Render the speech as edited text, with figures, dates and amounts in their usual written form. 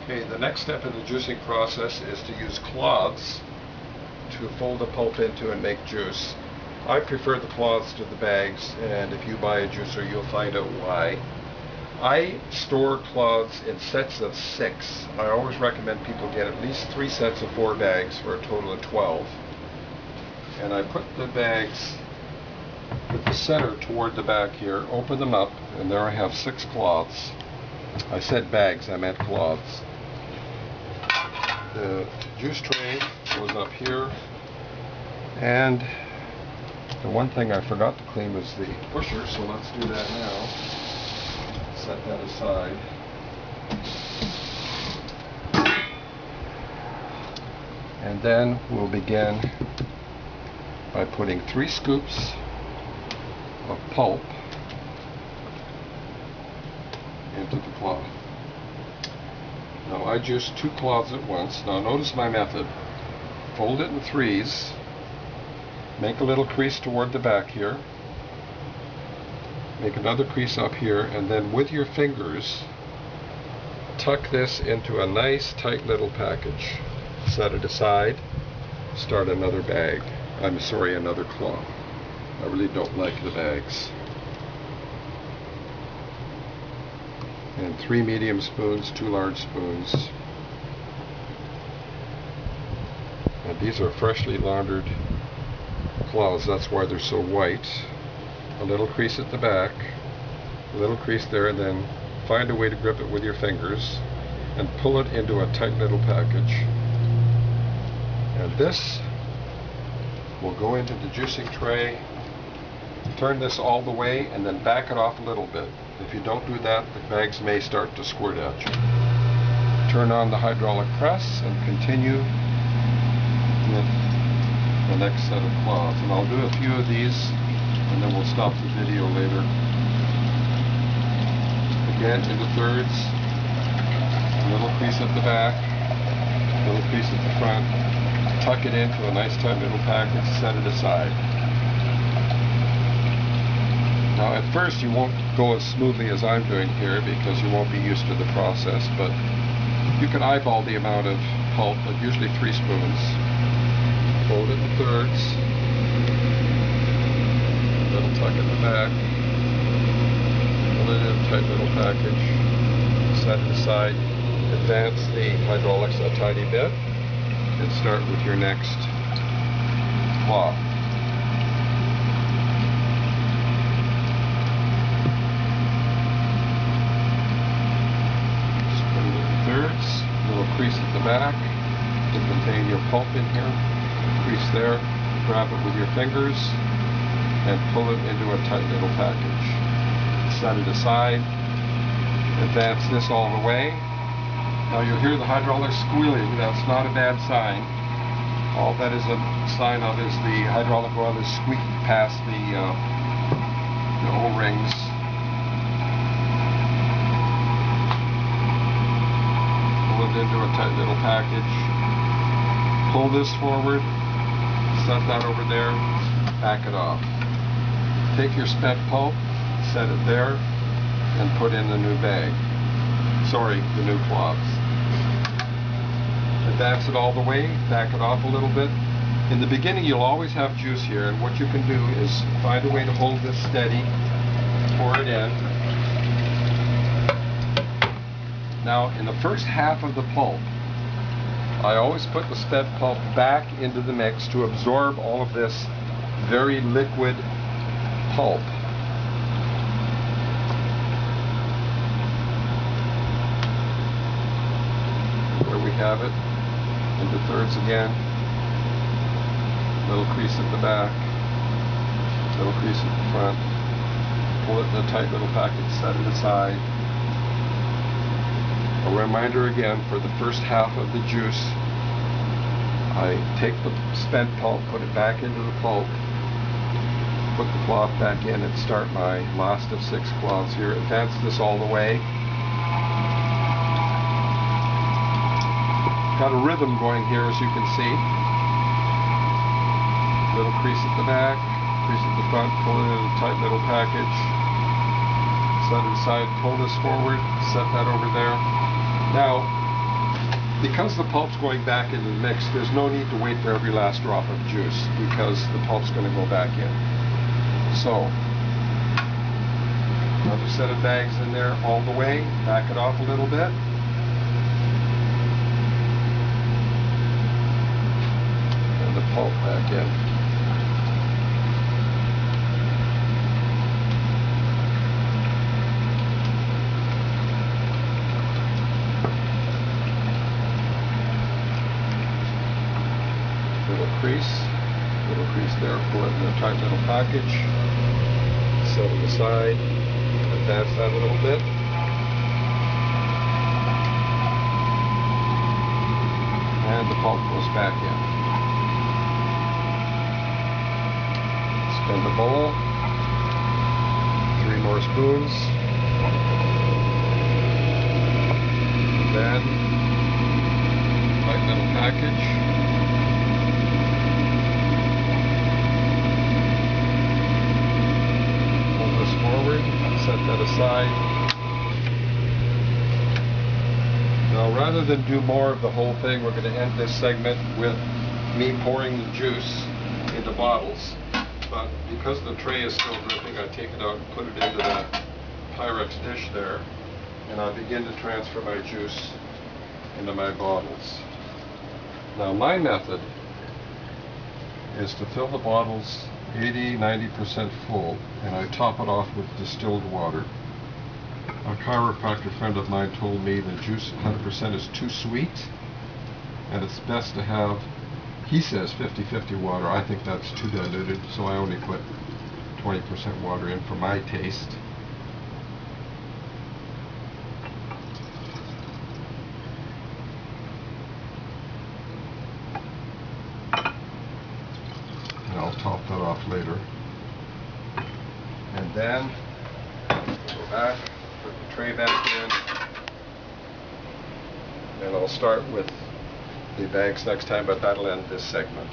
Okay, the next step in the juicing process is to use cloths to fold the pulp into and make juice. I prefer the cloths to the bags, and if you buy a juicer you'll find out why. I store cloths in sets of 6. I always recommend people get at least 3 sets of 4 bags for a total of 12. And I put the bags with the center toward the back here, open them up, and there I have 6 cloths. I said bags, I meant cloths. The juice tray goes up here, and the one thing I forgot to clean was the pusher, so let's do that now. Set that aside. And then we'll begin by putting 3 scoops of pulp into the cloth. Now I juice 2 cloths at once. Now notice my method. Fold it in 3s, make a little crease toward the back here, make another crease up here, and then with your fingers tuck this into a nice tight little package. Set it aside, start another bag. I'm sorry, another cloth. I really don't like the bags. And 3 medium spoons, 2 large spoons. And these are freshly laundered cloths, that's why they're so white. A little crease at the back, a little crease there, and then find a way to grip it with your fingers and pull it into a tight little package. And this will go into the juicing tray. Turn this all the way and then back it off a little bit. If you don't do that, the bags may start to squirt at you. Turn on the hydraulic press and continue with the next set of cloths. And I'll do a few of these and then we'll stop the video later. Again, into thirds. A little crease at the back, a little crease at the front. Tuck it into a nice tight little package, set it aside. Now at first you won't go as smoothly as I'm doing here because you won't be used to the process, but you can eyeball the amount of pulp, but usually 3 spoons. Fold it in thirds, a little tuck in the back, pull it in a tight little package, set it aside, advance the hydraulics a tiny bit, and start with your next cloth. Little crease at the back to contain your pulp in here. Crease there, grab it with your fingers and pull it into a tight little package. Set it aside, advance this all the way. Now you'll hear the hydraulics squealing. That's not a bad sign. All that is a sign of is the hydraulic oil is squeaking past the O-rings. Into a tight little package. Pull this forward, set that over there, back it off. Take your spent pulp, set it there, and put in the new bag. Sorry, the new cloths. Advance it all the way, back it off a little bit. In the beginning you'll always have juice here, and what you can do is find a way to hold this steady, pour it in. Now, in the first half of the pulp, I always put the spent pulp back into the mix to absorb all of this very liquid pulp. There we have it, into thirds again, little crease at the back, little crease at the front, pull it in a tight little package, set it aside. A reminder again, for the first half of the juice, I take the spent pulp, put it back into the pulp, put the cloth back in, and start my last of 6 cloths here. Advance this all the way. Got a rhythm going here, as you can see. Little crease at the back, crease at the front, pull it in a tight little package. Set it aside, pull this forward, set that over there. Now, because the pulp's going back into the mix, there's no need to wait for every last drop of juice because the pulp's going to go back in. So, another set of bags in there all the way, back it off a little bit. And the pulp back in. Little crease there, pull it in a tight little package, set it aside, advance that a little bit. And the pulp goes back in. Spin the bowl, 3 more spoons, then tight little package. Forward, set that aside. Now rather than do more of the whole thing, we're going to end this segment with me pouring the juice into bottles. But because the tray is still dripping, I take it out and put it into the Pyrex dish there, and I begin to transfer my juice into my bottles. Now my method is to fill the bottles 80–90% full, and I top it off with distilled water. A chiropractor friend of mine told me the juice 100% is too sweet, and it's best to have, he says, 50–50 water. I think that's too diluted, so I only put 20% water in for my taste. I'll top that off later. And then go back, put the tray back in, and I'll start with the bags next time, but that'll end this segment.